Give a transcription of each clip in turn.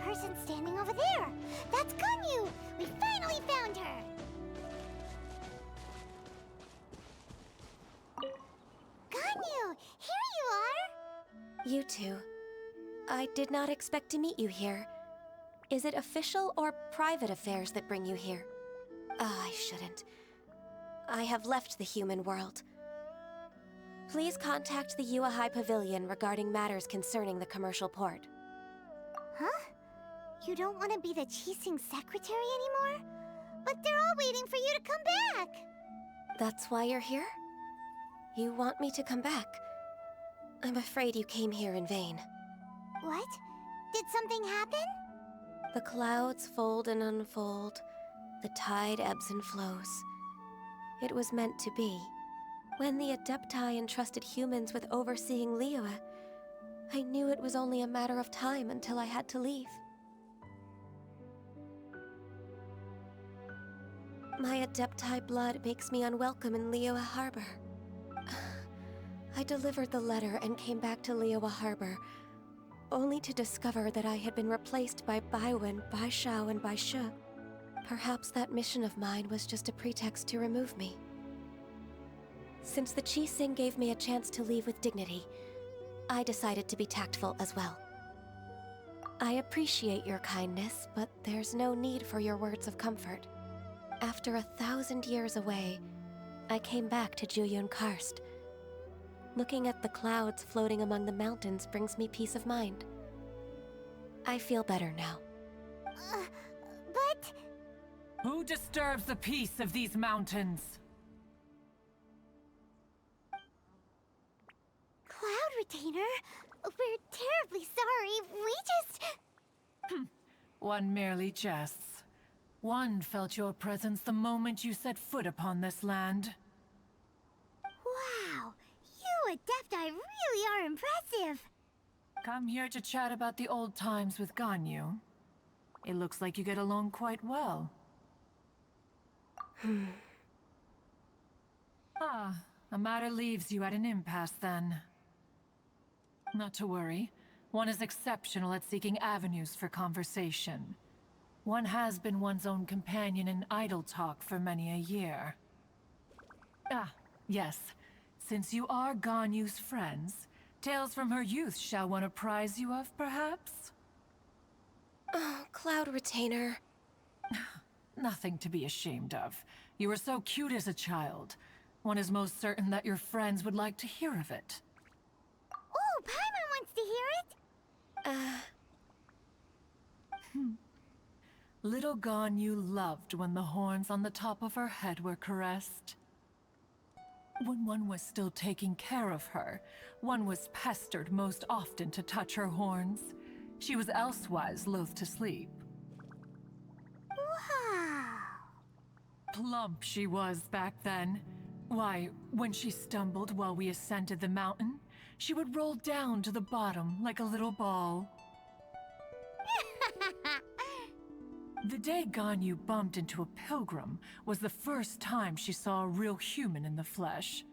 Person standing over there! That's Ganyu! We finally found her! Ganyu! Here you are! You two. I did not expect to meet you here. Is it official or private affairs that bring you here? I shouldn't. I have left the human world. Please contact the Yua High Pavilion regarding matters concerning the commercial port. Huh? You don't want to be the Qixing secretary anymore? But they're all waiting for you to come back! That's why you're here? You want me to come back? I'm afraid you came here in vain. What? Did something happen? The clouds fold and unfold. The tide ebbs and flows. It was meant to be. When the Adepti entrusted humans with overseeing Liyue, I knew it was only a matter of time until I had to leave. My Adepti blood makes me unwelcome in Liyue Harbor. I delivered the letter and came back to Liyue Harbor, only to discover that I had been replaced by Baiwen, Baishao, and Baishu. Perhaps that mission of mine was just a pretext to remove me. Since the Qixing gave me a chance to leave with dignity, I decided to be tactful as well. I appreciate your kindness, but there's no need for your words of comfort. After 1,000 years away, I came back to Juyun Karst. Looking at the clouds floating among the mountains brings me peace of mind. I feel better now. But... Who disturbs the peace of these mountains? Cloud Retainer, we're terribly sorry. We just... One merely jests. One felt your presence the moment you set foot upon this land. Wow, you Adepti really are impressive. Come here to chat about the old times with Ganyu. It looks like you get along quite well. A matter leaves you at an impasse then. Not to worry. One is exceptional at seeking avenues for conversation. One has been one's own companion in idle talk for many a year. Yes. Since you are Ganyu's friends, tales from her youth shall one apprise you of, perhaps? Oh, Cloud Retainer. Nothing to be ashamed of. You were so cute as a child. One is most certain that your friends would like to hear of it. Oh, Paimon wants to hear it! Little Ganyu loved when the horns on the top of her head were caressed. When one was still taking care of her, one was pestered most often to touch her horns. She was elsewise loath to sleep. Wow! Plump she was back then. Why, when she stumbled while we ascended the mountain, she would roll down to the bottom like a little ball. The day Ganyu bumped into a pilgrim was the first time she saw a real human in the flesh.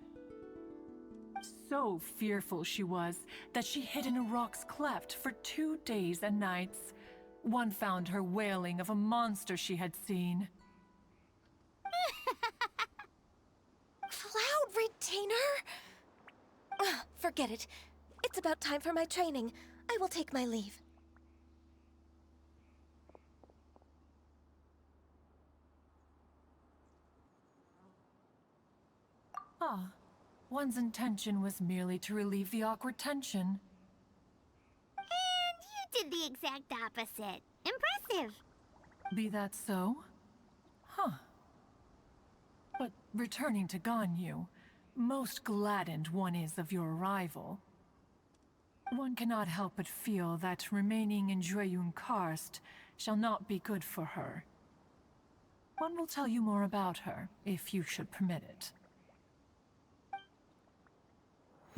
So fearful she was that she hid in a rock's cleft for 2 days and nights. One found her wailing of a monster she had seen. Cloud Retainer? Forget it. It's about time for my training. I will take my leave. Ah, one's intention was merely to relieve the awkward tension. And you did the exact opposite. Impressive. Be that so? Huh. But returning to Ganyu, most gladdened one is of your arrival. One cannot help but feel that remaining in Jueyun Karst shall not be good for her. One will tell you more about her, if you should permit it.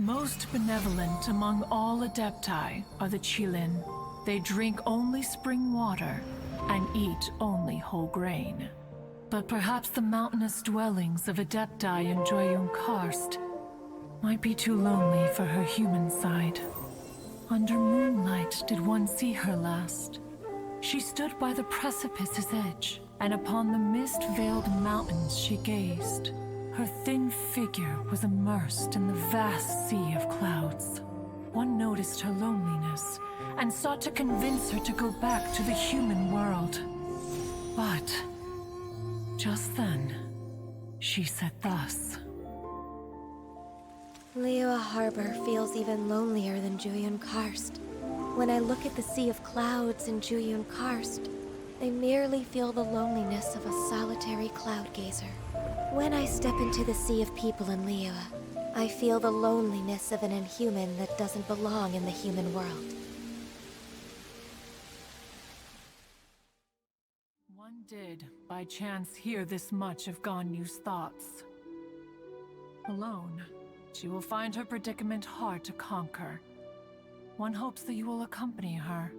Most benevolent among all Adepti are the Qilin. They drink only spring water and eat only whole grain. But perhaps the mountainous dwellings of Adepti in Jueyun Karst might be too lonely for her human side. Under moonlight did one see her last. She stood by the precipice's edge, and upon the mist-veiled mountains she gazed. Her thin figure was immersed in the vast sea of clouds. One noticed her loneliness, and sought to convince her to go back to the human world. But just then, she said thus. Liyue Harbor feels even lonelier than Jueyun Karst. When I look at the sea of clouds in Jueyun Karst, I merely feel the loneliness of a solitary cloud gazer. When I step into the sea of people in Liyue, I feel the loneliness of an inhuman that doesn't belong in the human world. One did, by chance, hear this much of Ganyu's thoughts. Alone, she will find her predicament hard to conquer. One hopes that you will accompany her.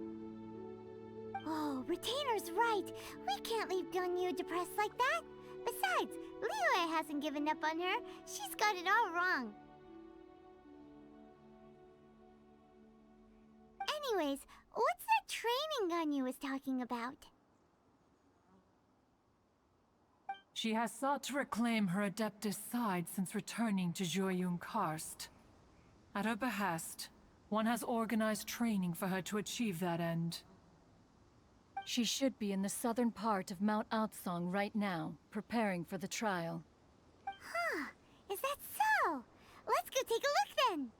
Oh, Retainer's right. We can't leave Ganyu depressed like that. Besides, Liyue hasn't given up on her. She's got it all wrong. Anyways, what's that training Ganyu was talking about? She has sought to reclaim her Adeptus side since returning to Jueyun Karst. At her behest, one has organized training for her to achieve that end. She should be in the southern part of Mount Aotsong right now, preparing for the trial. Huh, is that so? Let's go take a look then.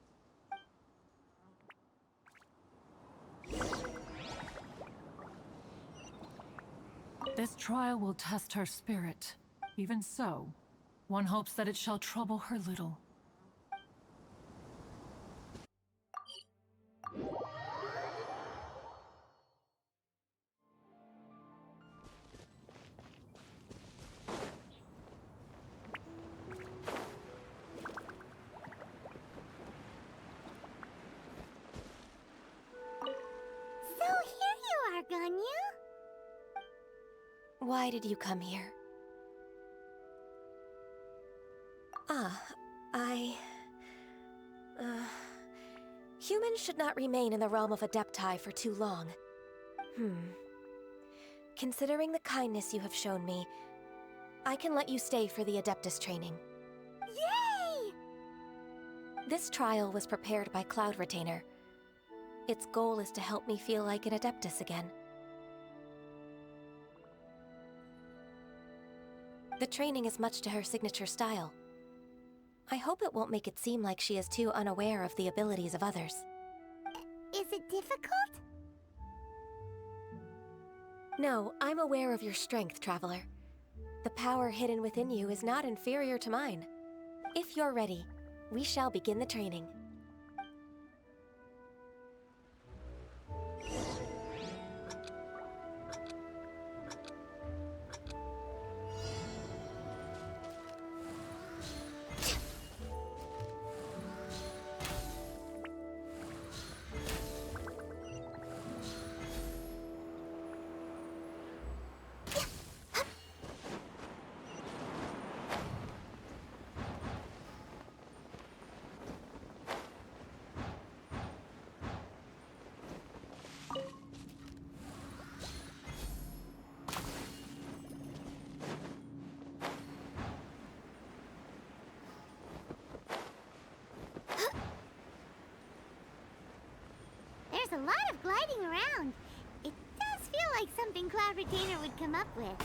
This trial will test her spirit. Even so, one hopes that it shall trouble her little. So here you are, Ganyu. Why did you come here? Humans should not remain in the realm of Adepti for too long. Considering the kindness you have shown me, I can let you stay for the Adeptus training. Yay! This trial was prepared by Cloud Retainer. Its goal is to help me feel like an Adeptus again. The training is much to her signature style. I hope it won't make it seem like she is too unaware of the abilities of others. Is it difficult? No, I'm aware of your strength, Traveler. The power hidden within you is not inferior to mine. If you're ready, we shall begin the training. There's a lot of gliding around. It does feel like something Cloud Retainer would come up with.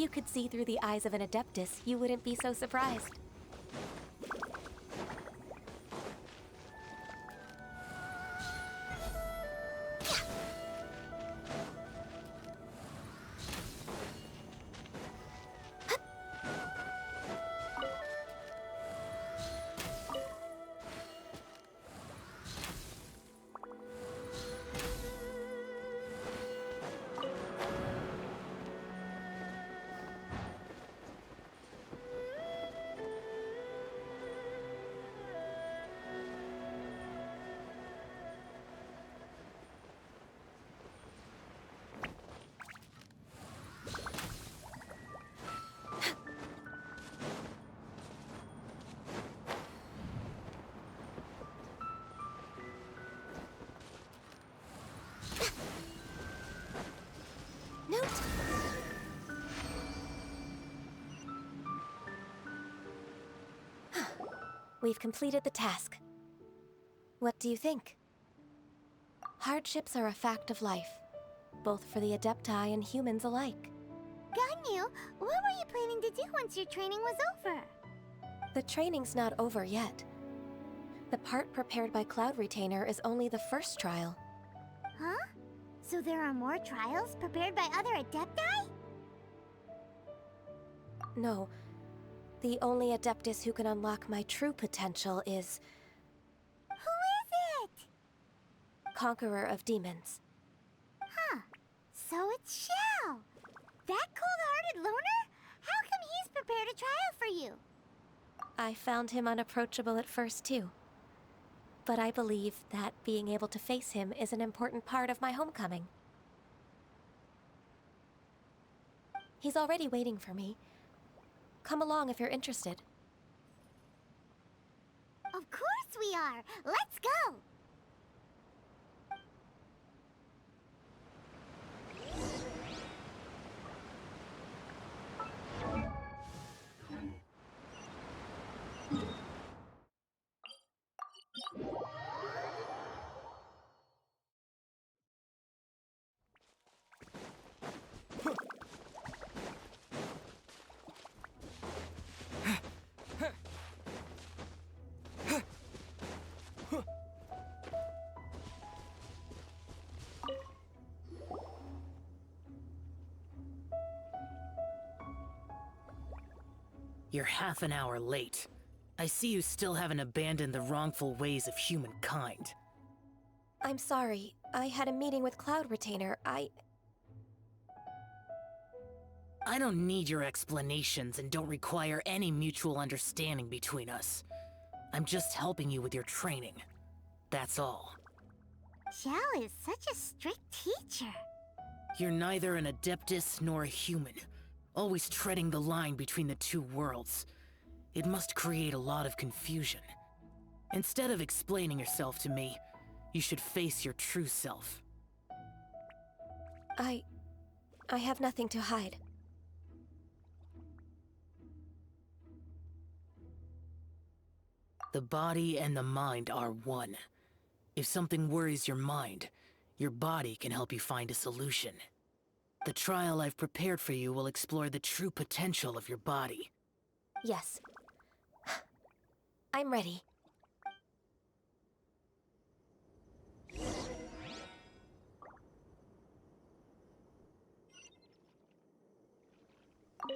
you could see through the eyes of an Adeptus, you wouldn't be so surprised. Note! We've completed the task. What do you think? Hardships are a fact of life, both for the Adepti and humans alike. Ganyu, what were you planning to do once your training was over? The training's not over yet. The part prepared by Cloud Retainer is only the first trial. Huh? So there are more trials prepared by other Adepti? No. The only Adeptus who can unlock my true potential is Who is it? Conqueror of Demons. Huh. So it's Shao. That cold-hearted loner? How come he's prepared a trial for you? I found him unapproachable at first, too. But I believe that being able to face him is an important part of my homecoming. He's already waiting for me. Come along if you're interested. Of course we are! Let's go! You're half an hour late. I see you still haven't abandoned the wrongful ways of humankind. I'm sorry. I had a meeting with Cloud Retainer. I don't need your explanations and don't require any mutual understanding between us. I'm just helping you with your training. That's all. Xiao is such a strict teacher. You're neither an Adeptus nor a human, always treading the line between the two worlds. It must create a lot of confusion. Instead of explaining yourself to me, you should face your true self. I have nothing to hide. The body and the mind are one. If something worries your mind, your body can help you find a solution. The trial I've prepared for you will explore the true potential of your body. Yes. I'm ready.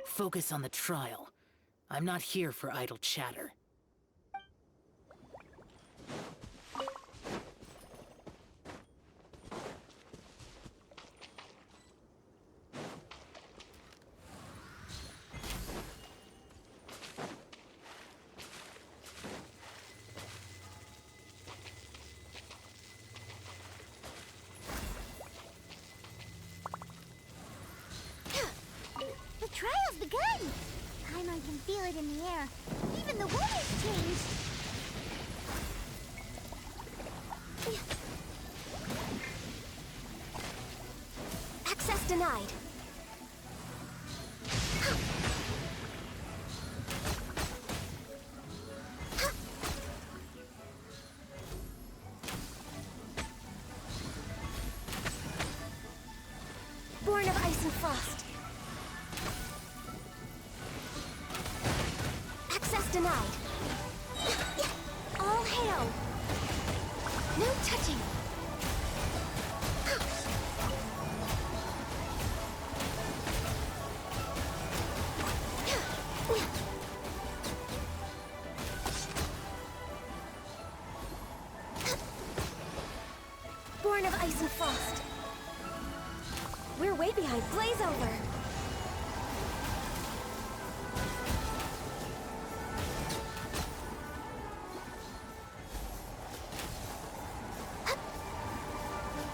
Focus on the trial. I'm not here for idle chatter. The trial's begun! Paimon can feel it in the air. Even the weather's changed. Access denied. Born of ice and frost. denied. All hail! No touching! Born of ice and frost. We're way behind. Blaze over!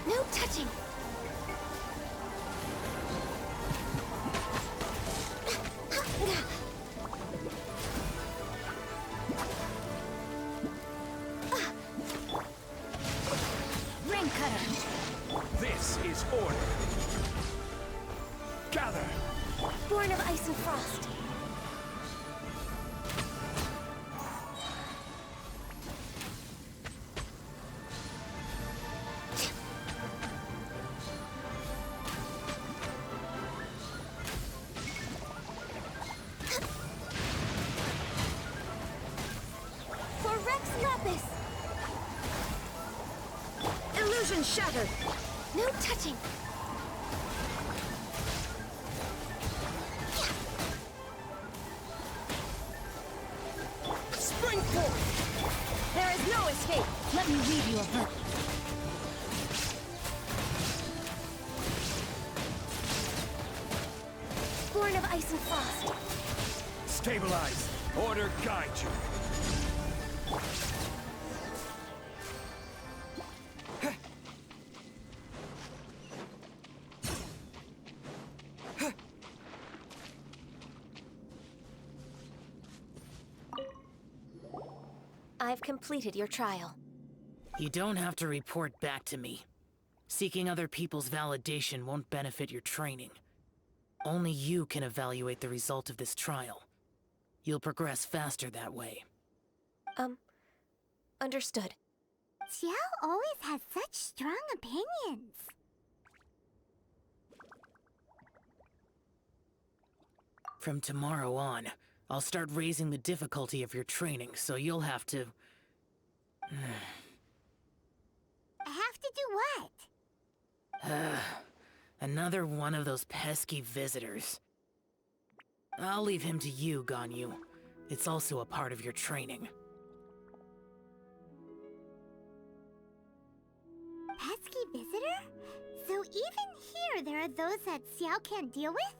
No touching! Ring cutter! This is order. Gather! Born of ice and frost. For Rex Lapis! Illusion shattered! No touching! Spring forth! There is no escape! Let me read you a verse. Born of ice and frost. Stabilize. Order guide you. I've completed your trial. You don't have to report back to me. Seeking other people's validation won't benefit your training. Only you can evaluate the result of this trial. You'll progress faster that way. Understood. Xiao always has such strong opinions. From tomorrow on, I'll start raising the difficulty of your training, so you'll have to... I have to do what? Another one of those pesky visitors. I'll leave him to you, Ganyu. It's also a part of your training. Pesky visitor? So even here there are those that Xiao can't deal with?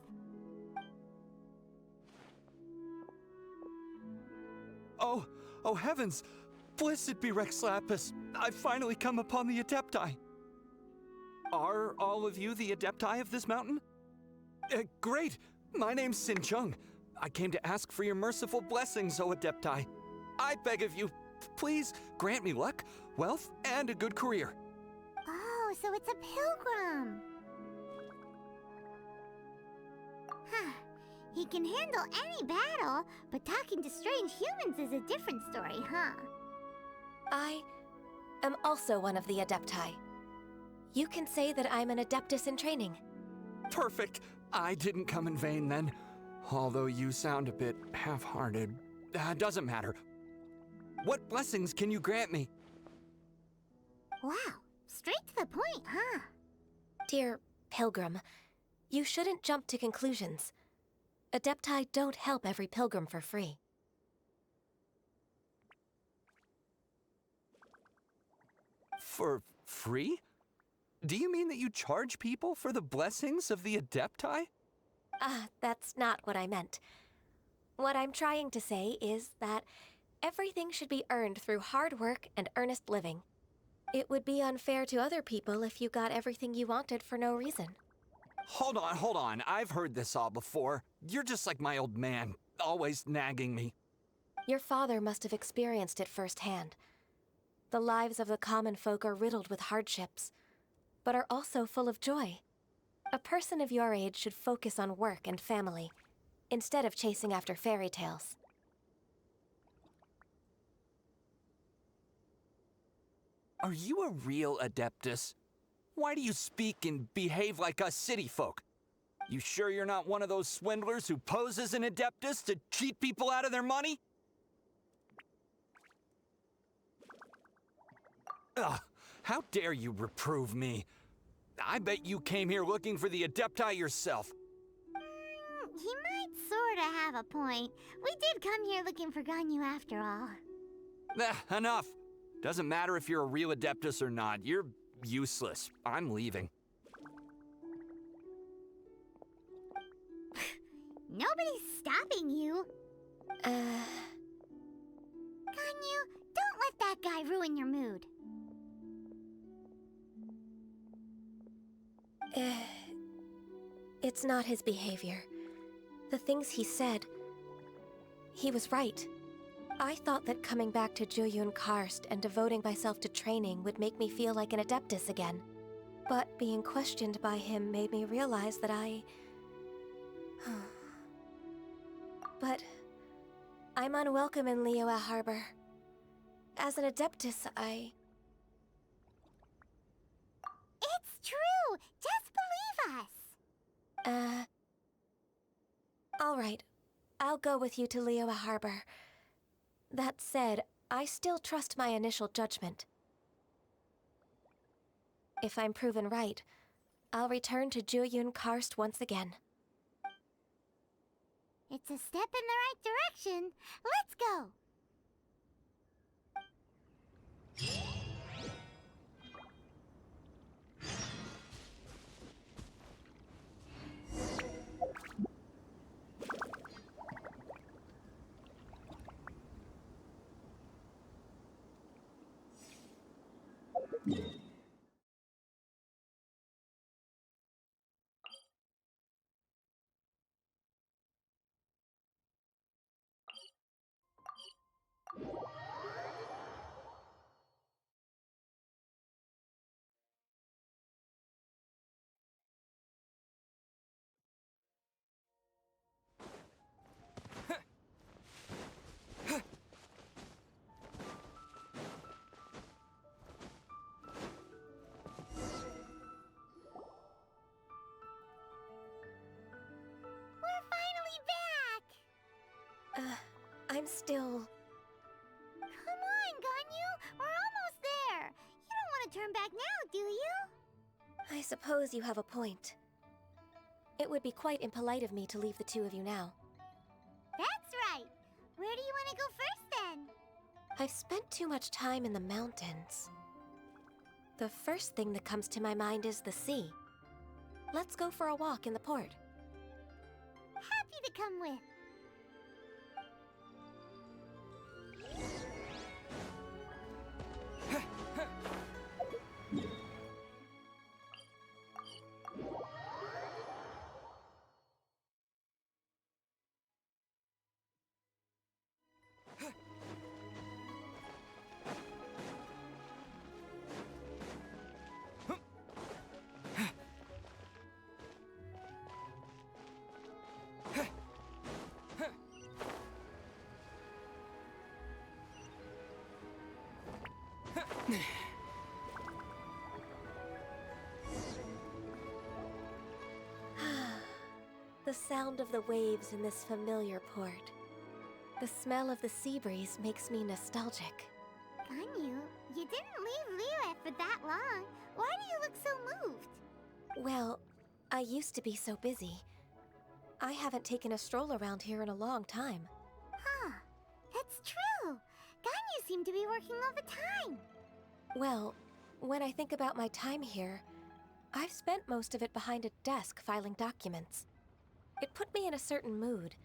Oh heavens! Blessed be Rex Lapis! I've finally come upon the Adepti! Are all of you the Adepti of this mountain? Great! My name's Sin Chung. I came to ask for your merciful blessings, O Adepti. I beg of you, please grant me luck, wealth, and a good career. Oh, so it's a pilgrim. Huh. He can handle any battle, but talking to strange humans is a different story, huh? I am also one of the Adepti. You can say that I'm an Adeptus in training. Perfect! I didn't come in vain then. Although you sound a bit half-hearted. Doesn't matter. What blessings can you grant me? Wow, straight to the point, huh? Dear Pilgrim, you shouldn't jump to conclusions. Adepti don't help every pilgrim for free. For free? Do you mean that you charge people for the blessings of the Adepti? That's not what I meant. What I'm trying to say is that everything should be earned through hard work and earnest living. It would be unfair to other people if you got everything you wanted for no reason. Hold on. I've heard this all before. You're just like my old man, always nagging me. Your father must have experienced it firsthand. The lives of the common folk are riddled with hardships, but are also full of joy. A person of your age should focus on work and family, instead of chasing after fairy tales. Are you a real Adeptus? Why do you speak and behave like us city folk? You sure you're not one of those swindlers who pose as an Adeptus to cheat people out of their money? Ugh, how dare you reprove me? I bet you came here looking for the Adepti yourself. He might sorta have a point. We did come here looking for Ganyu after all. Enough. Doesn't matter if you're a real Adeptus or not. You're useless. I'm leaving. Nobody's stopping you. Ganyu, don't let that guy ruin your mood. It's not his behavior. The things he said, he was right. I thought that coming back to Jueyun Karst and devoting myself to training would make me feel like an Adeptus again. But being questioned by him made me realize that But I'm unwelcome in Liyue Harbor. As an Adeptus, It's true! Just believe us! Alright. I'll go with you to Liyue Harbor. That said, I still trust my initial judgment. If I'm proven right, I'll return to Jueyun Karst once again. It's a step in the right direction. Let's go! I'm still... Come on, Ganyu! We're almost there! You don't want to turn back now, do you? I suppose you have a point. It would be quite impolite of me to leave the two of you now. That's right! Where do you want to go first, then? I've spent too much time in the mountains. The first thing that comes to my mind is the sea. Let's go for a walk in the port. Happy to come with. The sound of the waves in this familiar port. The smell of the sea breeze makes me nostalgic. Ganyu, you didn't leave Liyue for that long. Why do you look so moved? Well, I used to be so busy. I haven't taken a stroll around here in a long time. Huh, that's true. Ganyu seemed to be working all the time. Well, when I think about my time here, I've spent most of it behind a desk filing documents. It put me in a certain mood,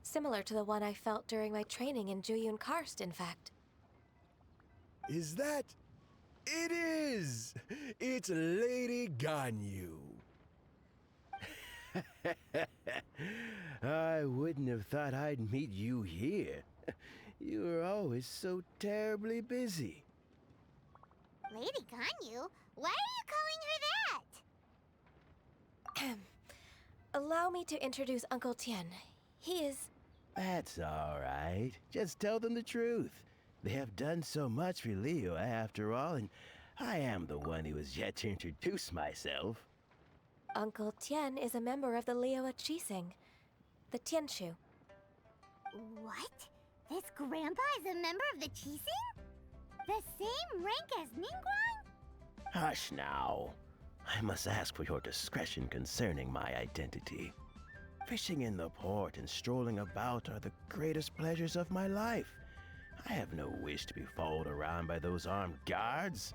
similar to the one I felt during my training in Jueyun Karst, in fact. Is that... It is! It's Lady Ganyu. I wouldn't have thought I'd meet you here. You were always so terribly busy. Lady Ganyu? Why are you calling her that? Allow me to introduce Uncle Tien. He is... That's all right. Just tell them the truth. They have done so much for Liyue after all, and I am the one who has yet to introduce myself. Uncle Tien is a member of the Liyue Qixing, the The same rank as Ningguang? Hush now. I must ask for your discretion concerning my identity. Fishing in the port and strolling about are the greatest pleasures of my life. I have no wish to be followed around by those armed guards.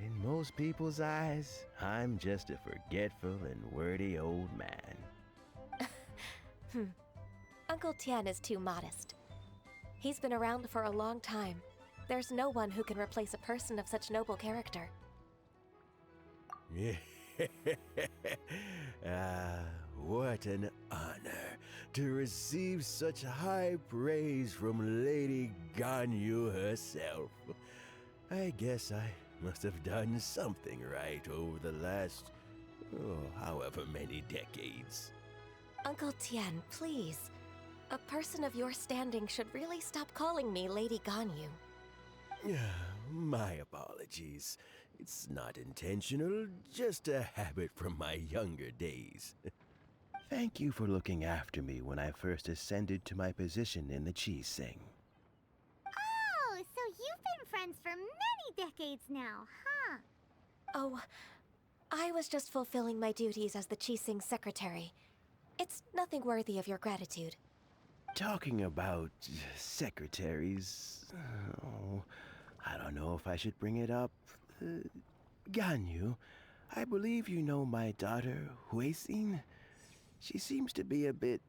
In most people's eyes, I'm just a forgetful and wordy old man. Uncle Tian is too modest. He's been around for a long time. There's no one who can replace a person of such noble character. What an honor to receive such high praise from Lady Ganyu herself. I guess I must have done something right over the last, however many decades. Uncle Tian, please. A person of your standing should really stop calling me Lady Ganyu. My apologies. It's not intentional, just a habit from my younger days. Thank you for looking after me when I first ascended to my position in the Chi Sing. Oh, so you've been friends for many decades now, huh? Oh, I was just fulfilling my duties as the Chi Sing secretary. It's nothing worthy of your gratitude. Talking about secretaries, I don't know if I should bring it up. Ganyu, I believe you know my daughter, Huixin. She seems to be a bit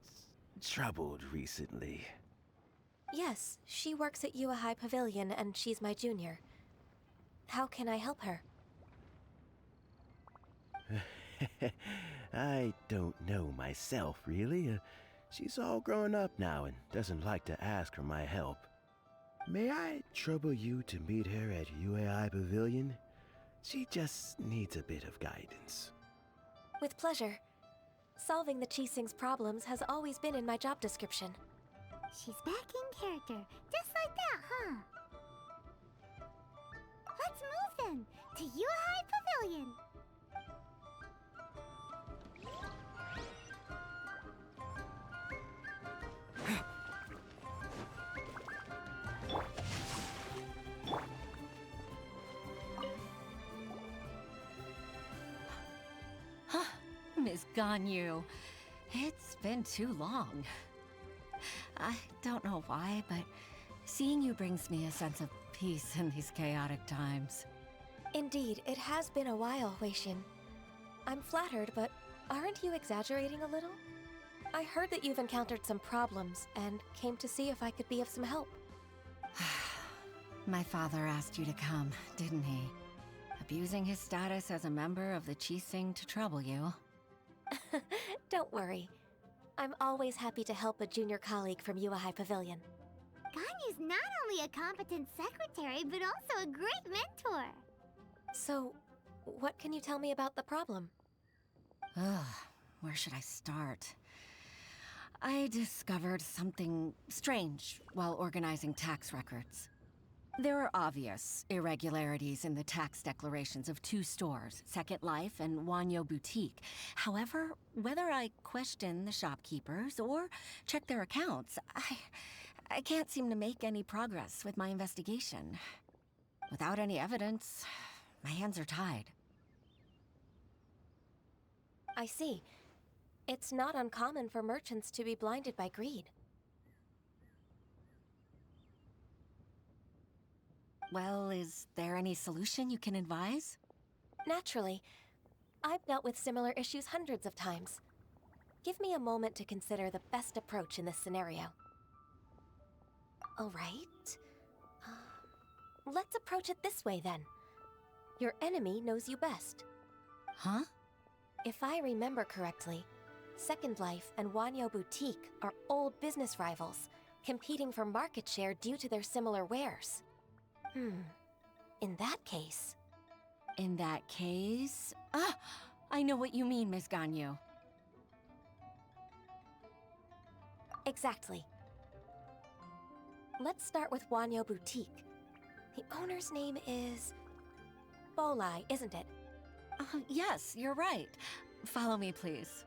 troubled recently. Yes, she works at Yua High Pavilion and she's my junior. How can I help her? I don't know myself, really. She's all grown up now and doesn't like to ask for my help. May I trouble you to meet her at UAI Pavilion? She just needs a bit of guidance. With pleasure. Solving the Chi Sing's problems has always been in my job description. She's back in character, just like that, huh? Let's move then, to Yuhai Pavilion. Miss Ganyu, it's been too long. I don't know why, but seeing you brings me a sense of peace in these chaotic times. Indeed, it has been a while, Huixin. I'm flattered, but aren't you exaggerating a little? I heard that you've encountered some problems and came to see if I could be of some help. My father asked you to come, didn't he? Abusing his status as a member of the Chi Sing to trouble you. Don't worry. I'm always happy to help a junior colleague from Yua High Pavilion. Ganyu's not only a competent secretary, but also a great mentor. So, what can you tell me about the problem? Ugh, where should I start? I discovered something strange while organizing tax records. There are obvious irregularities in the tax declarations of two stores, Second Life and Wanyo Boutique. However, whether I question the shopkeepers or check their accounts, I can't seem to make any progress with my investigation. Without any evidence, my hands are tied. I see. It's not uncommon for merchants to be blinded by greed. Well, is there any solution you can advise? Naturally. I've dealt with similar issues hundreds of times. Give me a moment to consider the best approach in this scenario. All right. Let's approach it this way, then. Your enemy knows you best. Huh? If I remember correctly, Second Life and Wanyo Boutique are old business rivals, competing for market share due to their similar wares. In that case... In that case... Ah! I know what you mean, Miss Ganyu. Exactly. Let's start with Wanyo Boutique. The owner's name is... Bolai, isn't it? Yes, you're right. Follow me, please.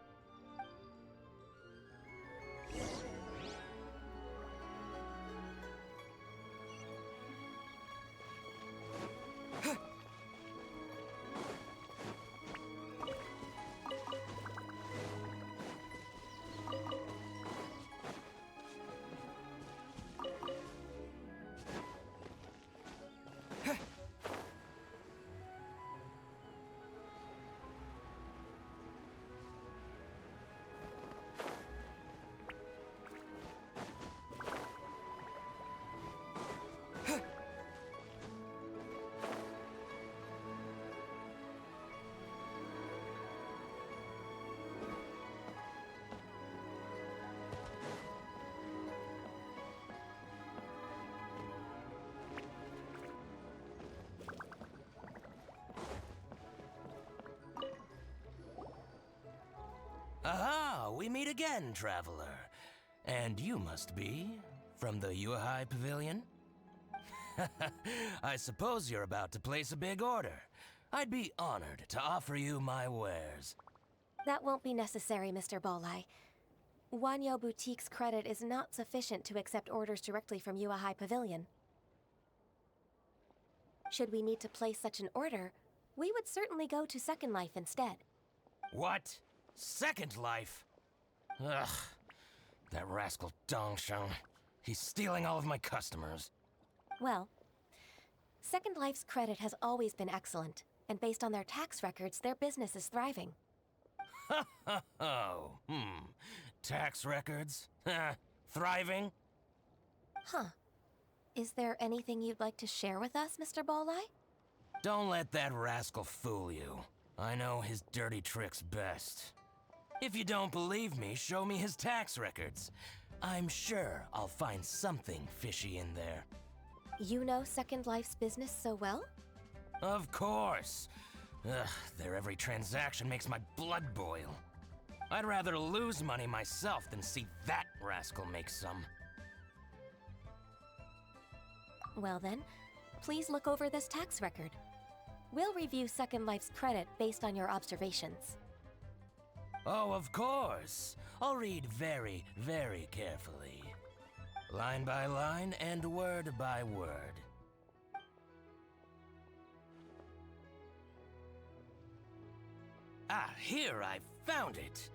Aha! We meet again, traveler. And you must be from the Yuehai Pavilion? I suppose you're about to place a big order. I'd be honored to offer you my wares. That won't be necessary, Mr. Bolai. Wanyo Boutique's credit is not sufficient to accept orders directly from Yuehai Pavilion. Should we need to place such an order, we would certainly go to Second Life instead. What? Second Life? Ugh. That rascal Dongsheng. He's stealing all of my customers. Well, Second Life's credit has always been excellent, and based on their tax records, their business is thriving. Tax records? Thriving? Huh. Is there anything you'd like to share with us, Mr. Bolai? Don't let that rascal fool you. I know his dirty tricks best. If you don't believe me, show me his tax records. I'm sure I'll find something fishy in there. You know Second Life's business so well? Of course. Ugh, their every transaction makes my blood boil. I'd rather lose money myself than see that rascal make some. Well then, please look over this tax record. We'll review Second Life's credit based on your observations. Oh, of course. I'll read very, very carefully. Line by line and word by word. Ah, here, I found it.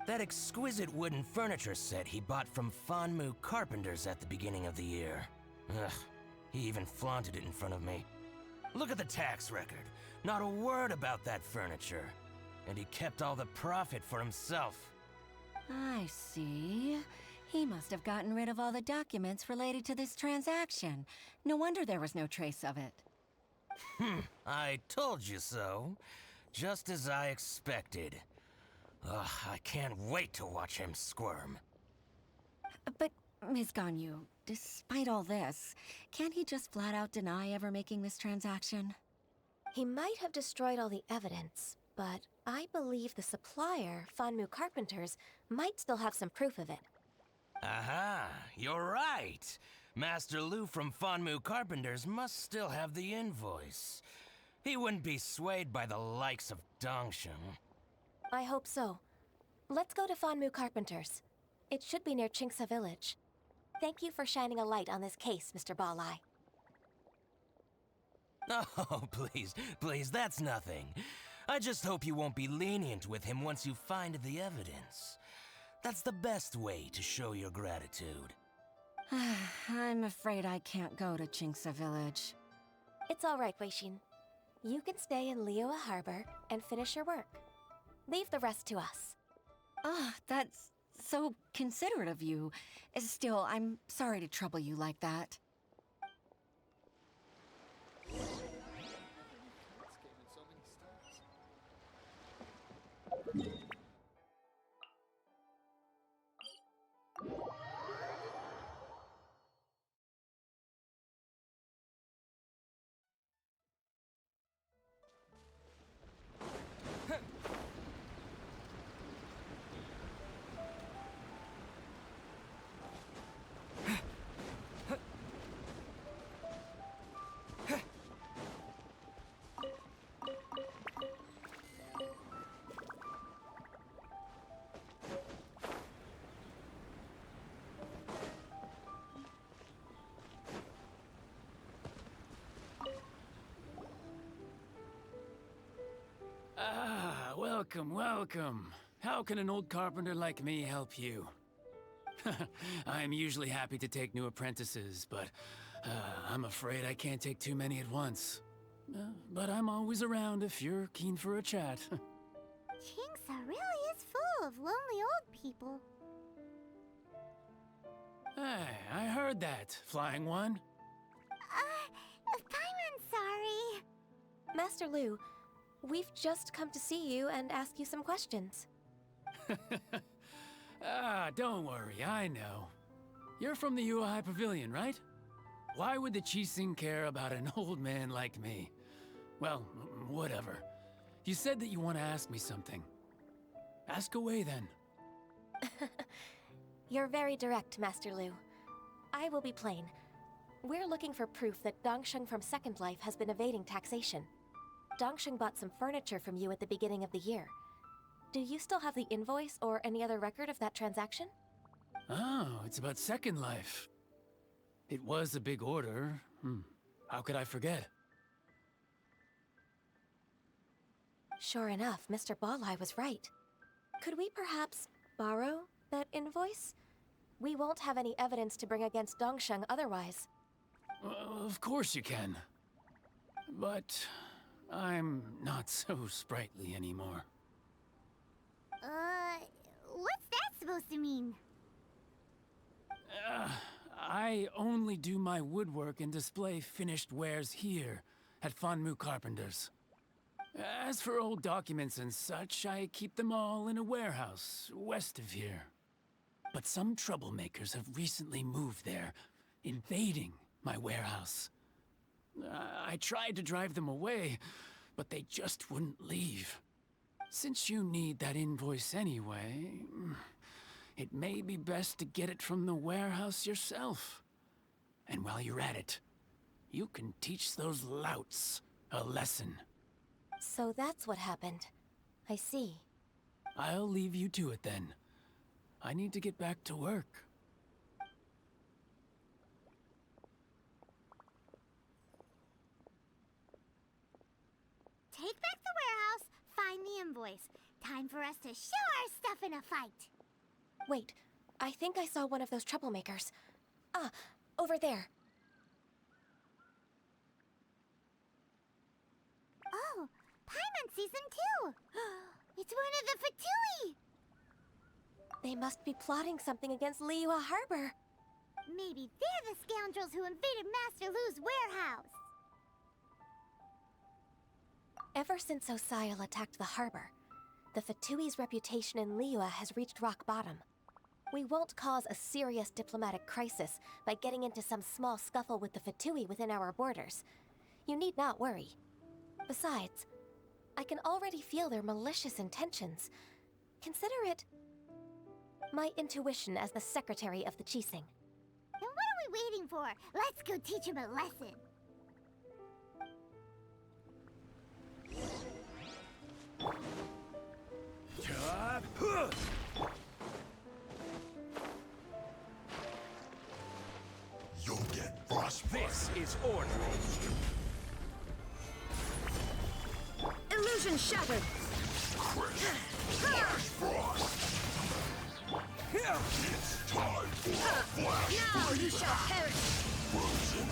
That exquisite wooden furniture set he bought from Fanmu Carpenters at the beginning of the year. Ugh, he even flaunted it in front of me. Look at the tax record. Not a word about that furniture. And he kept all the profit for himself. I see. He must have gotten rid of all the documents related to this transaction. No wonder there was no trace of it. I told you so. Just as I expected. Ugh, I can't wait to watch him squirm. But, Ms. Ganyu, despite all this, can't he just flat out deny ever making this transaction? He might have destroyed all the evidence, but I believe the supplier, Fanmu Carpenters, might still have some proof of it. Aha, you're right. Master Lu from Fanmu Carpenters must still have the invoice. He wouldn't be swayed by the likes of Dongsheng. I hope so. Let's go to Fanmu Carpenters. It should be near Qingce Village. Thank you for shining a light on this case, Mr. Balai. Oh, please, that's nothing. I just hope you won't be lenient with him once you find the evidence. That's the best way to show your gratitude. I'm afraid I can't go to Qingce Village. It's all right, Weixin. You can stay in Liyue Harbor and finish your work. Leave the rest to us. Ah, that's so considerate of you. Still, I'm sorry to trouble you like that. Ah, welcome, welcome. How can an old carpenter like me help you? I'm usually happy to take new apprentices, but I'm afraid I can't take too many at once. But I'm always around if you're keen for a chat. Qingce really is full of lonely old people. Hey, I heard that, Flying One. Paimon's sorry. Master Lu, we've just come to see you and ask you some questions. Ah, don't worry, I know. You're from the Yuehai Pavilion, right? Why would the Qixing care about an old man like me? Well, whatever. You said that you want to ask me something. Ask away then. You're very direct, Master Lu. I will be plain. We're looking for proof that Dongsheng from Second Life has been evading taxation. Dongsheng bought some furniture from you at the beginning of the year. Do you still have the invoice or any other record of that transaction? Oh, it's about Second Life. It was a big order. How could I forget? Sure enough, Mr. Balai was right. Could we perhaps borrow that invoice? We won't have any evidence to bring against Dongsheng otherwise. Of course you can. But I'm not so sprightly anymore. What's that supposed to mean? I only do my woodwork and display finished wares here at Fanmu Carpenters. As for old documents and such, I keep them all in a warehouse west of here. But some troublemakers have recently moved there, invading my warehouse. I tried to drive them away, but they just wouldn't leave. Since you need that invoice anyway, it may be best to get it from the warehouse yourself. And while you're at it, you can teach those louts a lesson. So that's what happened. I see. I'll leave you to it then. I need to get back to work. Take back the warehouse, find the invoice. Time for us to show our stuff in a fight. Wait, I think I saw one of those troublemakers. Ah, over there. Oh, Paimon sees them too. It's one of the Fatui. They must be plotting something against Liyue Harbor. Maybe they're the scoundrels who invaded Master Lu's warehouse. Ever since Osial attacked the harbor, the Fatui's reputation in Liyue has reached rock bottom. We won't cause a serious diplomatic crisis by getting into some small scuffle with the Fatui within our borders. You need not worry. Besides, I can already feel their malicious intentions. Consider it my intuition as the secretary of the Qixing. Then what are we waiting for? Let's go teach him a lesson. You'll get frostbite. This is order. Illusion shattered! Flash frost. It's time for a flash. Now you shall perish! Frozen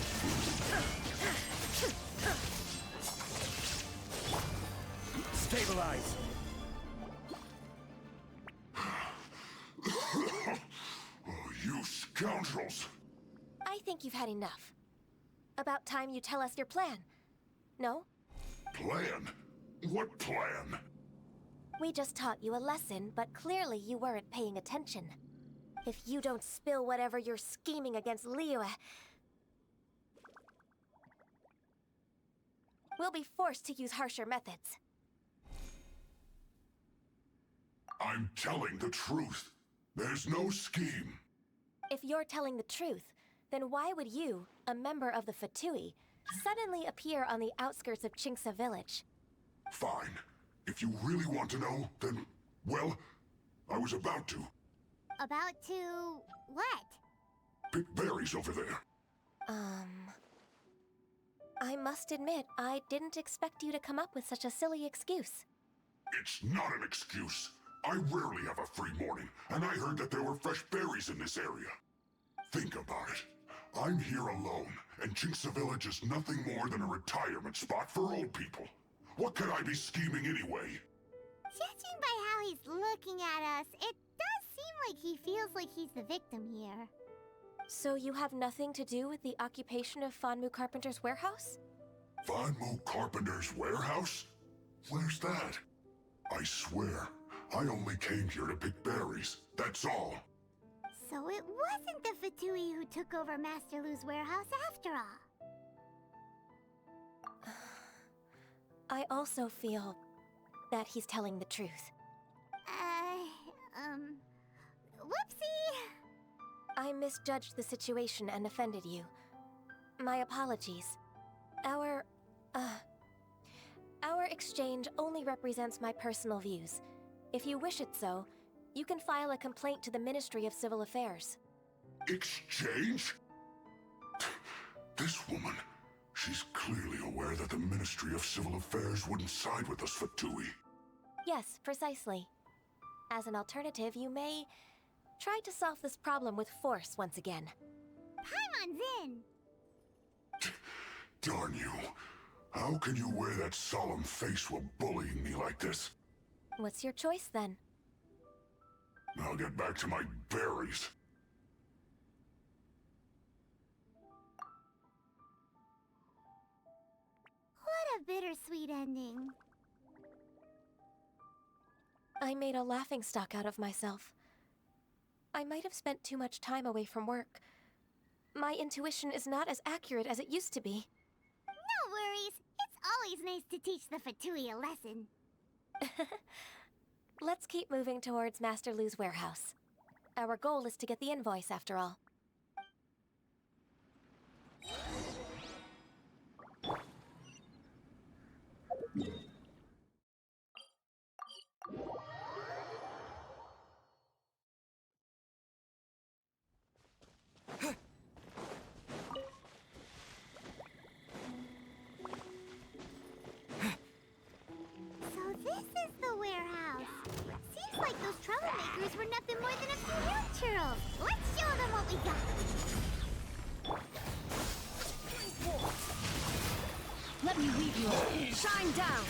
Stabilize. Oh, you scoundrels! I think you've had enough. About time you tell us your plan. No? Plan? What plan? We just taught you a lesson, but clearly you weren't paying attention. If you don't spill whatever you're scheming against Liyue, we'll be forced to use harsher methods. I'm telling the truth. There's no scheme. If you're telling the truth, then why would you, a member of the Fatui, suddenly appear on the outskirts of Qingce village? Fine. If you really want to know, then, well, I was about to. About to what? Pick berries over there. I must admit, I didn't expect you to come up with such a silly excuse. It's not an excuse. I rarely have a free morning, and I heard that there were fresh berries in this area. Think about it. I'm here alone, and Qingce Village is nothing more than a retirement spot for old people. What could I be scheming anyway? Judging by how he's looking at us, it does seem like he feels like he's the victim here. So you have nothing to do with the occupation of Fanmu Carpenter's warehouse? Fanmu Carpenter's warehouse? Where's that? I swear, I only came here to pick berries, that's all. So it wasn't the Fatui who took over Master Lu's warehouse after all. I also feel that he's telling the truth. misjudged the situation and offended you. My apologies. Our exchange only represents my personal views. If you wish it so, you can file a complaint to the Ministry of Civil Affairs. Exchange? This woman, she's clearly aware that the Ministry of Civil Affairs wouldn't side with us for Tui. Yes, precisely. As an alternative, you may try to solve this problem with force once again. Paimon's in! Darn you. How can you wear that solemn face while bullying me like this? What's your choice then? I'll get back to my berries. What a bittersweet ending. I made a laughingstock out of myself. I might have spent too much time away from work. My intuition is not as accurate as it used to be. No worries. It's always nice to teach the Fatui a lesson. Let's keep moving towards Master Lu's warehouse. Our goal is to get the invoice, after all. So this is the warehouse. Seems like those troublemakers were nothing more than a few hill churls. Let's show them what we got. Let me weave you up. Shine down!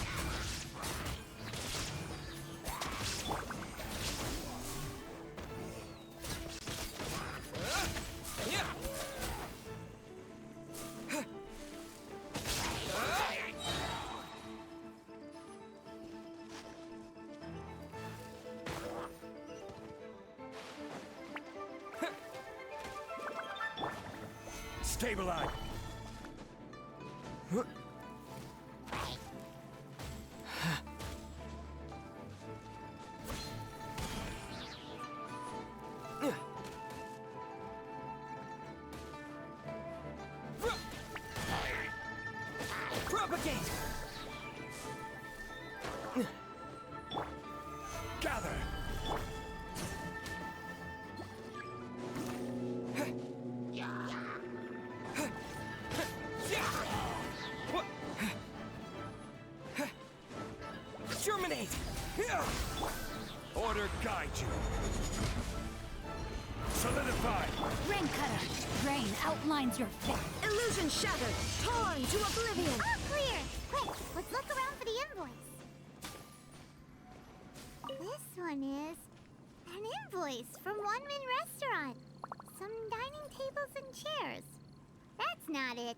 Stabilize! Propagate! Gather! Germinate! Order guide you. Solidify! Rain Cutter. Rain outlines your fate. Illusion shattered! Torn to oblivion! All clear. Quick, let's look around for the invoice. This one is an invoice from One Min Restaurant. Some dining tables and chairs. That's not it.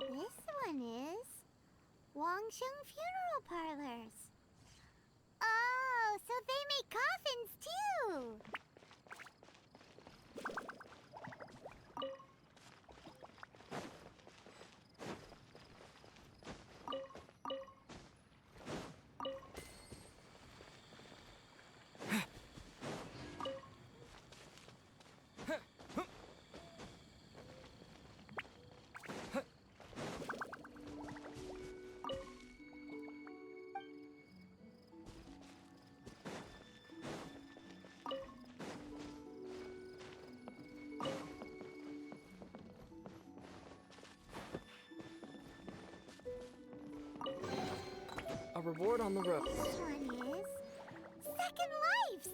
This one is Wangsheng Funeral Parlors. Oh, so they make coffins too. A reward on the road. This one is Second Lives.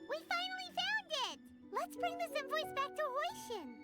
We finally found it. Let's bring this invoice back to Hoishin.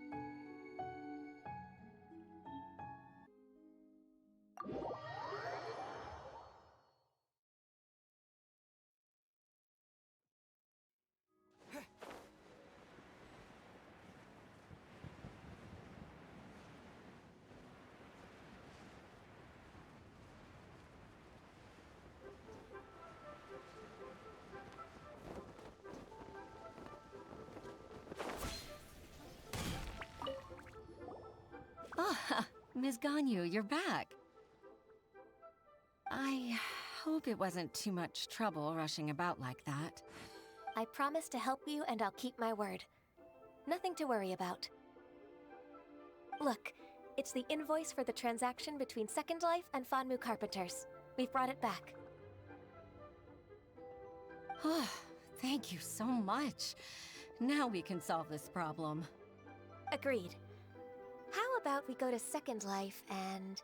Ah, Ms. Ganyu, you're back. I hope hope it wasn't too much trouble rushing about like that. I promise to help you and I'll keep my word. Nothing to worry about. Look, it's the invoice for the transaction between Second Life and Fanmu Carpenters. We've brought it back. Oh, thank you so much. Now we can solve this problem. Agreed. How about we go to Second Life and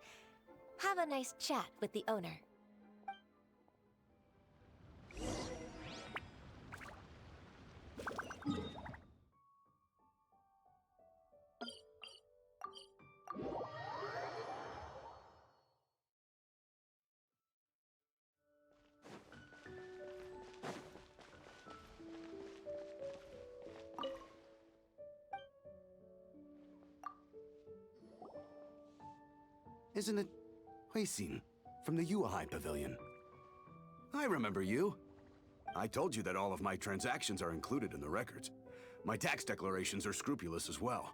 have a nice chat with the owner? Isn't it Huixin from the Yuehai Pavilion? I remember you. I told you that all of my transactions are included in the records. My tax declarations are scrupulous as well.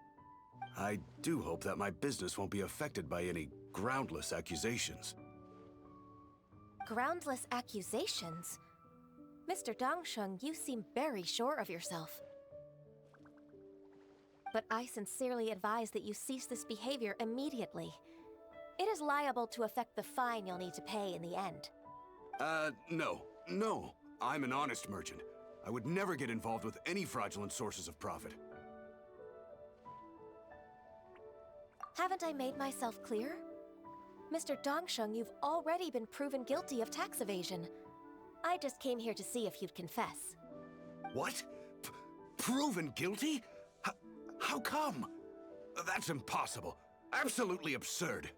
I do hope that my business won't be affected by any groundless accusations. Groundless accusations? Mr. Dongsheng, you seem very sure of yourself. But I sincerely advise that you cease this behavior immediately. It is liable to affect the fine you'll need to pay in the end. No. I'm an honest merchant. I would never get involved with any fraudulent sources of profit. Haven't I made myself clear? Mr. Dongsheng, you've already been proven guilty of tax evasion. I just came here to see if you'd confess. What? Proven guilty? How come? That's impossible. Absolutely absurd.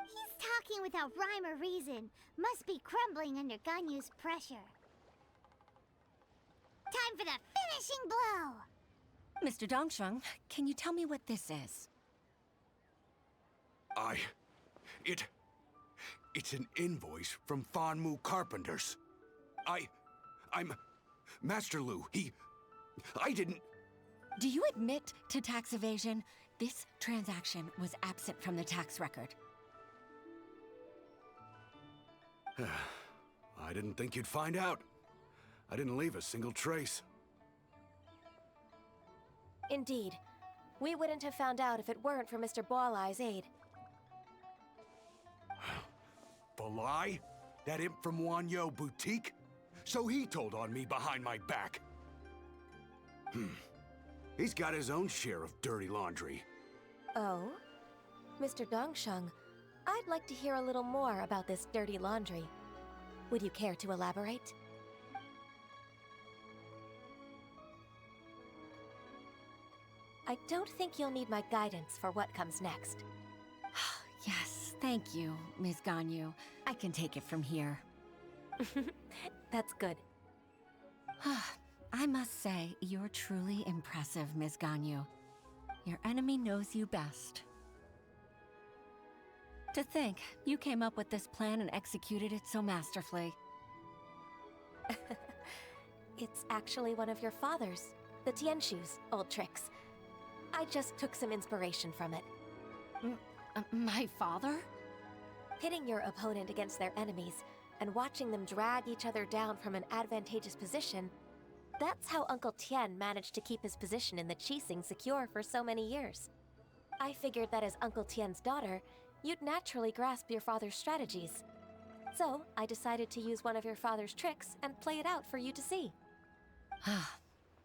He's talking without rhyme or reason. Must be crumbling under Ganyu's pressure. Time for the finishing blow! Mr. Dongsheng, can you tell me what this is? It's an invoice from Fanmu Carpenters. I'm Master Lu. I didn't... Do you admit to tax evasion? This transaction was absent from the tax record. I didn't think you'd find out. I didn't leave a single trace. Indeed. We wouldn't have found out if it weren't for Mr. Boalai's aid. Balai? That imp from Wanyo Boutique? So he told on me behind my back. He's got his own share of dirty laundry. Oh? Mr. Dongsheng, I'd like to hear a little more about this dirty laundry. Would you care to elaborate? I don't think you'll need my guidance for what comes next. Yes, thank you, Ms. Ganyu. I can take it from here. That's good. I must say, you're truly impressive, Ms. Ganyu. Your enemy knows you best. To think, you came up with this plan and executed it so masterfully. It's actually one of your father's, the Tianshu's, old tricks. I just took some inspiration from it. My father? Pitting your opponent against their enemies and watching them drag each other down from an advantageous position, that's how Uncle Tian managed to keep his position in the Qixing secure for so many years. I figured that as Uncle Tian's daughter, you'd naturally grasp your father's strategies. So, I decided to use one of your father's tricks and play it out for you to see.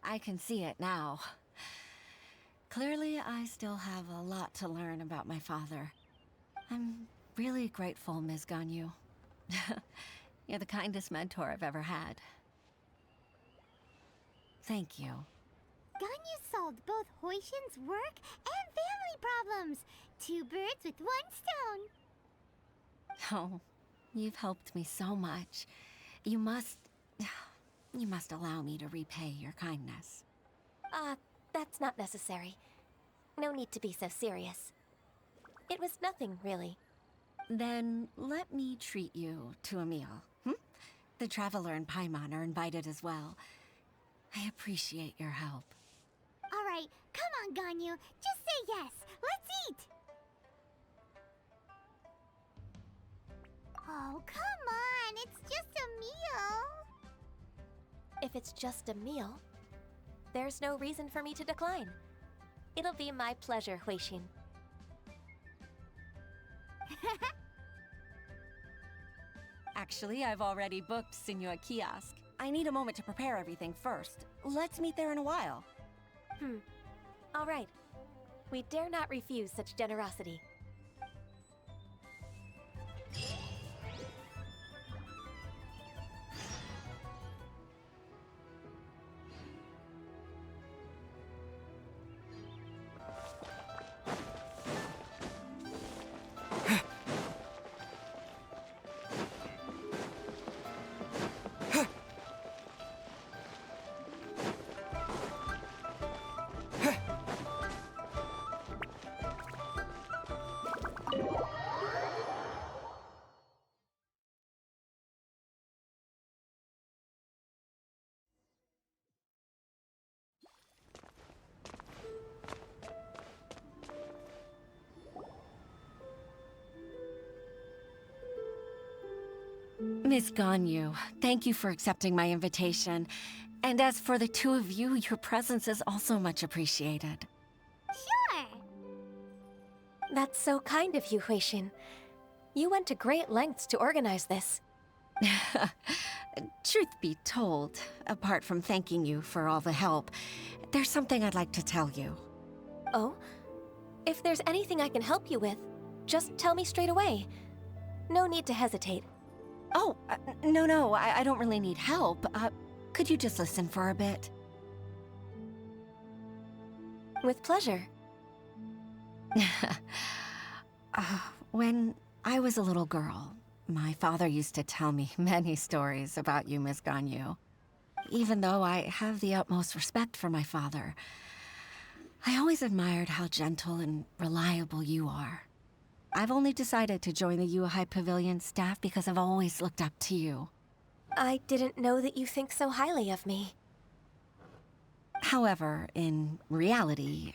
I can see it now. Clearly, I still have a lot to learn about my father. I'm really grateful, Ms. Ganyu. You're the kindest mentor I've ever had. Thank you. Ganyu solved both Huixin's work and family problems. 2 birds with 1 stone. Oh, you've helped me so much. You must allow me to repay your kindness. That's not necessary. No need to be so serious. It was nothing, really. Then let me treat you to a meal. The Traveler and Paimon are invited as well. I appreciate your help. All right, come on, Ganyu. Just say yes. Let's eat. Oh, come on, it's just a meal. If it's just a meal, there's no reason for me to decline. It'll be my pleasure, Huixin. Actually, I've already booked Sinae Kiosk. I need a moment to prepare everything first. Let's meet there in a while. All right. We dare not refuse such generosity. Miss Ganyu, thank you for accepting my invitation. And as for the two of you, your presence is also much appreciated. Sure. That's so kind of you, Huixin. You went to great lengths to organize this. Truth be told, apart from thanking you for all the help, there's something I'd like to tell you. Oh? If there's anything I can help you with, just tell me straight away. No need to hesitate. Oh, no, I don't really need help. Could you just listen for a bit? With pleasure. When I was a little girl, my father used to tell me many stories about you, Miss Ganyu. Even though I have the utmost respect for my father, I always admired how gentle and reliable you are. I've only decided to join the Yuhai Pavilion staff because I've always looked up to you. I didn't know that you think so highly of me. However, in reality,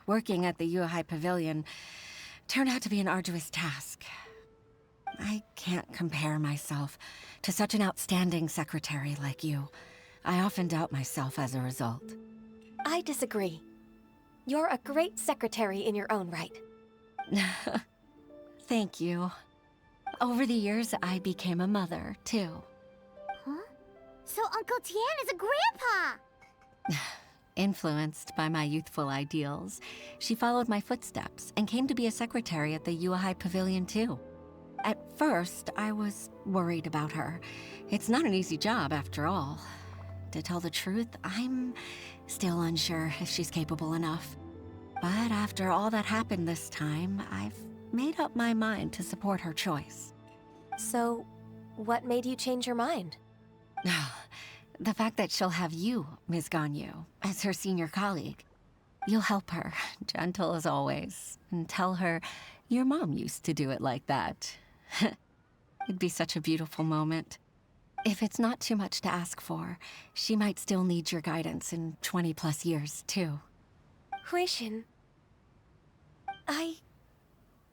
working at the Yuhai Pavilion turned out to be an arduous task. I can't compare myself to such an outstanding secretary like you. I often doubt myself as a result. I disagree. You're a great secretary in your own right. Thank you. Over the years, I became a mother, too. Huh? So Uncle Tian is a grandpa! Influenced by my youthful ideals, she followed my footsteps and came to be a secretary at the Yuhai Pavilion, too. At first, I was worried about her. It's not an easy job, after all. To tell the truth, I'm still unsure if she's capable enough. But after all that happened this time, I've made up my mind to support her choice. So, what made you change your mind? The fact that she'll have you, Ms. Ganyu, as her senior colleague. You'll help her, gentle as always, and tell her your mom used to do it like that. It'd be such a beautiful moment. If it's not too much to ask for, she might still need your guidance in 20+ years, too. Huixin,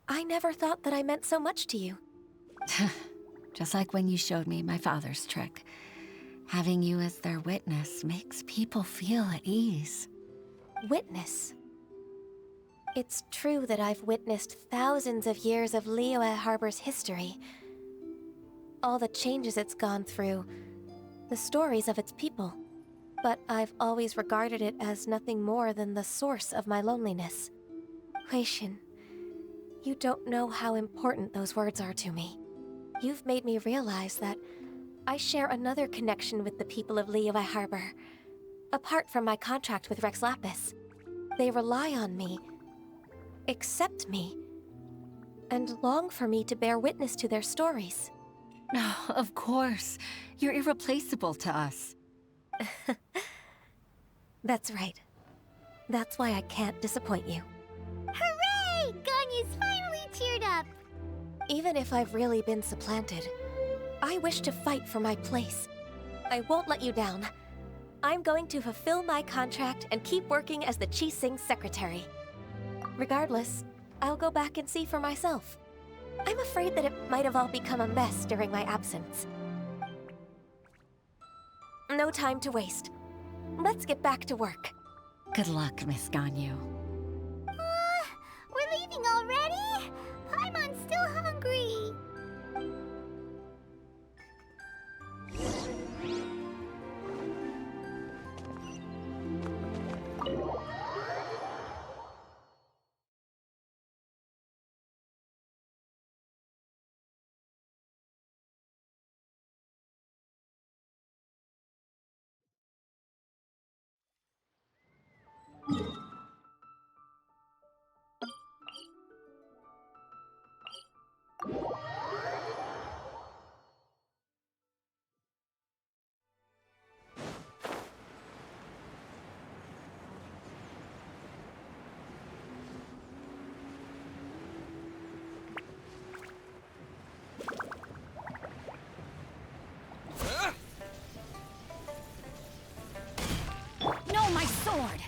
I never thought that I meant so much to you. Just like when you showed me my father's trick. Having you as their witness makes people feel at ease. Witness? It's true that I've witnessed thousands of years of Liyue Harbor's history. All the changes it's gone through, the stories of its people. But I've always regarded it as nothing more than the source of my loneliness. Huixin, you don't know how important those words are to me. You've made me realize that I share another connection with the people of Liyue Harbor. Apart from my contract with Rex Lapis, they rely on me, accept me, and long for me to bear witness to their stories. Oh, of course. You're irreplaceable to us. That's right. That's why I can't disappoint you. Hooray! Ganyu's finally cheered up! Even if I've really been supplanted, I wish to fight for my place. I won't let you down. I'm going to fulfill my contract and keep working as the Qixing secretary. Regardless, I'll go back and see for myself. I'm afraid that it might have all become a mess during my absence. no time to waste. Let's get back to work. Good luck, Miss Ganyu. We're leaving already? Paimon's still hungry. No, my sword!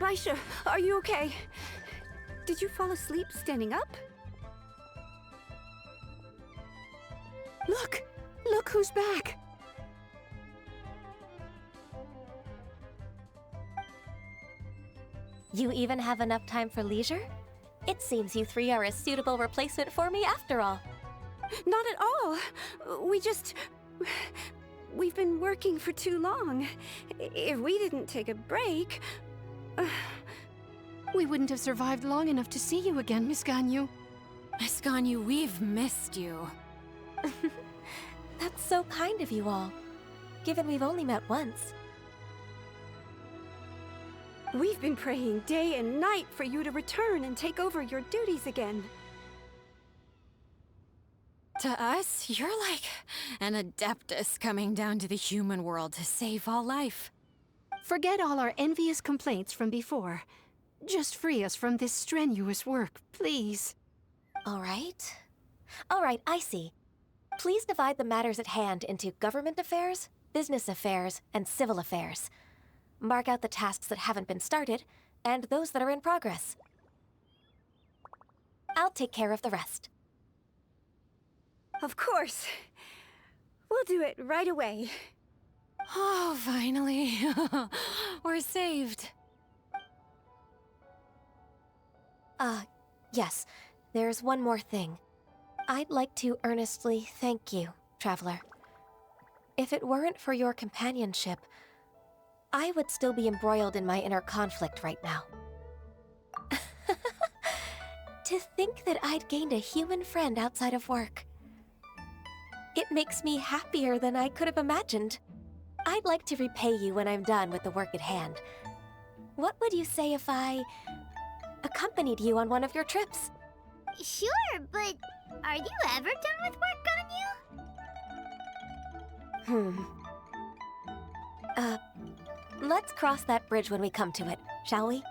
Baisha, are you okay? Did you fall asleep standing up? Look! Look who's back! You even have enough time for leisure? It seems you three are a suitable replacement for me after all. Not at all! We've been working for too long. If we didn't take a break... We wouldn't have survived long enough to see you again, Miss Ganyu. Miss Ganyu, we've missed you. That's so kind of you all, given we've only met once. We've been praying day and night for you to return and take over your duties again. To us, you're like an adeptus coming down to the human world to save all life. Forget all our envious complaints from before. Just free us from this strenuous work, please. All right, I see. Please divide the matters at hand into government affairs, business affairs, and civil affairs. Mark out the tasks that haven't been started, and those that are in progress. I'll take care of the rest. Of course. We'll do it right away. Oh, finally. We're saved. Yes. There's one more thing. I'd like to earnestly thank you, Traveler. If it weren't for your companionship, I would still be embroiled in my inner conflict right now. To think that I'd gained a human friend outside of work. It makes me happier than I could have imagined. I'd like to repay you when I'm done with the work at hand. What would you say if I accompanied you on one of your trips? Sure, but are you ever done with work, Ganyu? Let's cross that bridge when we come to it, shall we?